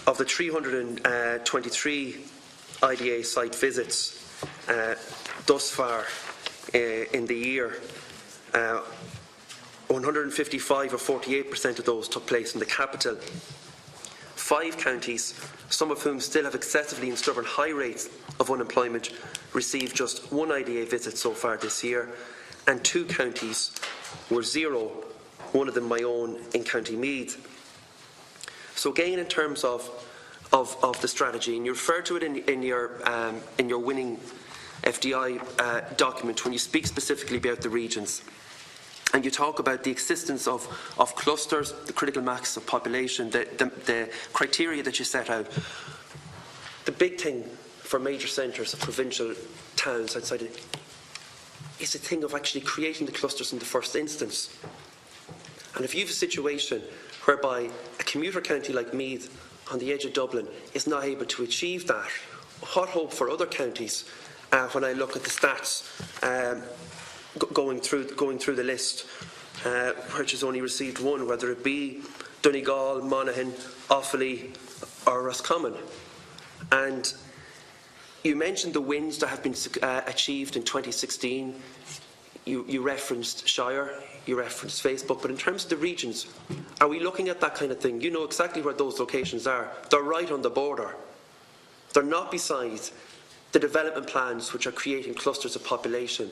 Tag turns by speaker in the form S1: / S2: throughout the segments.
S1: of the 323 IDA site visits thus far in the year, 155 or 48% of those took place in the capital. 5 counties, some of whom still have excessively and stubborn high rates of unemployment, received just 1 IDA visit so far this year, and 2 counties were 0, one of them my own in County Meath. So again, in terms of the strategy, and you refer to it in your winning FDI document when you speak specifically about the regions, and you talk about the existence of clusters, the critical mass of population, the criteria that you set out. The big thing for major centres of provincial towns outside it is a thing of actually creating the clusters in the first instance. And if you have a situation whereby a commuter county like Meath on the edge of Dublin is not able to achieve that, what hope for other counties when I look at the stats going through the list, which has only received 1, whether it be Donegal, Monaghan, Offaly or Roscommon. And you mentioned the wins that have been achieved in 2016. You referenced Shire, you referenced Facebook, but in terms of the regions, are we looking at that kind of thing? You know exactly where those locations are. They're right on the border. They're not beside the development plans which are creating clusters of population.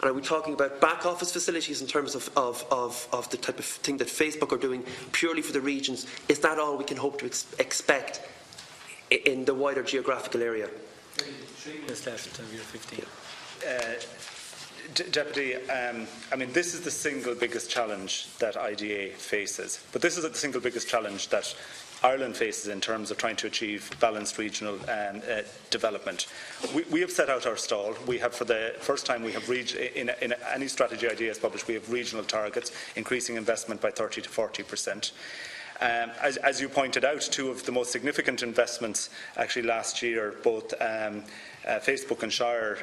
S1: And are we talking about back office facilities in terms of the type of thing that Facebook are doing purely for the regions? Is that all we can hope to expect in the wider geographical area?
S2: Deputy, I mean, this is the single biggest challenge that IDA faces, but this is the single biggest challenge that Ireland faces in terms of trying to achieve balanced regional development. We have set out our stall. We have, for the first time, we have in any strategy IDA has published, we have regional targets, increasing investment by 30 to 40%. As you pointed out, 2 of the most significant investments actually last year, both Facebook and Shire,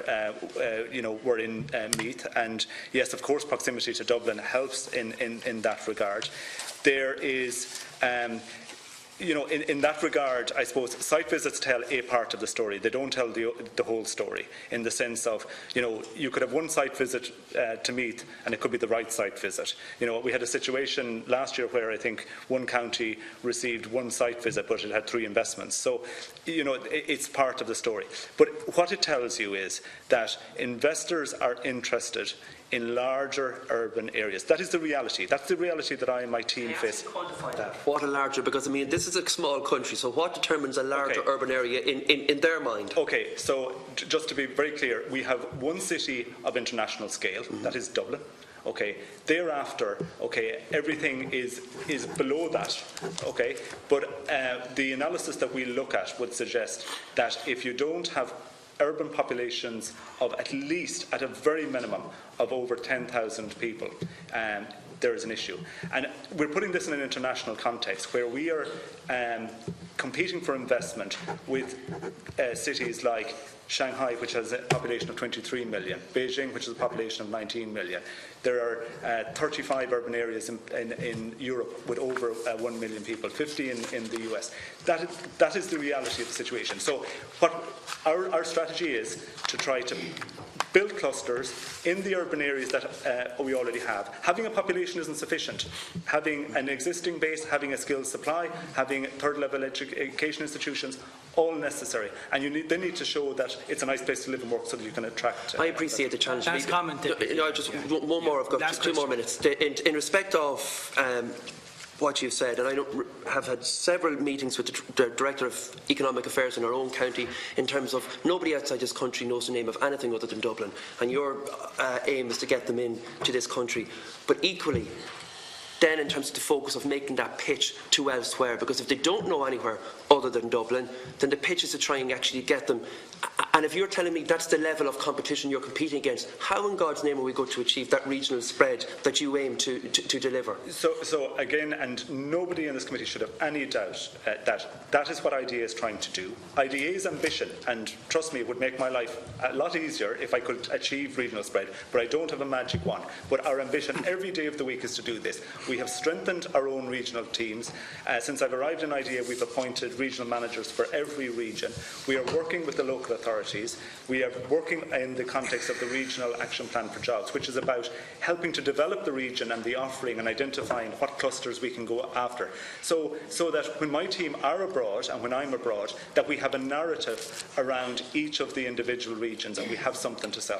S2: were in Meath, and yes, of course, proximity to Dublin helps in that regard. There is. In that regard, I suppose site visits tell a part of the story. They don't tell the whole story, in the sense of, you could have 1 site visit to Meath and it could be the right site visit. We had a situation last year where I think 1 county received 1 site visit, but it had 3 investments. So, it's part of the story. But what it tells you is that investors are interested in larger urban areas. That is the reality. That's the reality that I and my team face.
S1: Can you quantify that? What a larger, because I mean, this is a small country, so what determines a larger urban area in their mind? Okay,
S2: so just to be very clear, we have 1 city of international scale, that is Dublin. Okay, thereafter, everything is below that. Okay, but the analysis that we look at would suggest that if you don't have urban populations of at least, at a very minimum, of over 10,000 people, there is an issue. And we're putting this in an international context where we are competing for investment with cities like Shanghai, which has a population of 23 million, Beijing, which has a population of 19 million. There are 35 urban areas in Europe with over 1 million people, 50 in the US. That is the reality of the situation. So what our strategy is to try to build clusters in the urban areas that we already have. Having a population isn't sufficient. Having an existing base, having a skills supply, having third-level education institutions, all necessary. And they need to show that it's a nice place to live and work so that you can attract.
S1: I appreciate the challenge.
S3: Last comment.
S1: Just one more. I've got just 2 more minutes. In respect of what you've said, and I have had several meetings with the Director of Economic Affairs in our own county in terms of nobody outside this country knows the name of anything other than Dublin, and your aim is to get them into this country. But equally, then in terms of the focus of making that pitch to elsewhere, because if they don't know anywhere other than Dublin, then the pitch is to try and actually get them And if you're telling me that's the level of competition you're competing against, how in God's name are we going to achieve that regional spread that you aim to deliver?
S2: So again, and nobody in this committee should have any doubt that is what IDA is trying to do. IDA's ambition, and trust me, it would make my life a lot easier if I could achieve regional spread, but I don't have a magic wand. But our ambition every day of the week is to do this. We have strengthened our own regional teams. Since I've arrived in IDA, we've appointed regional managers for every region. We are working with the local authorities. We are working in the context of the Regional Action Plan for Jobs, which is about helping to develop the region and the offering and identifying what clusters we can go after. So that when my team are abroad and when I'm abroad, that we have a narrative around each of the individual regions and we have something to sell.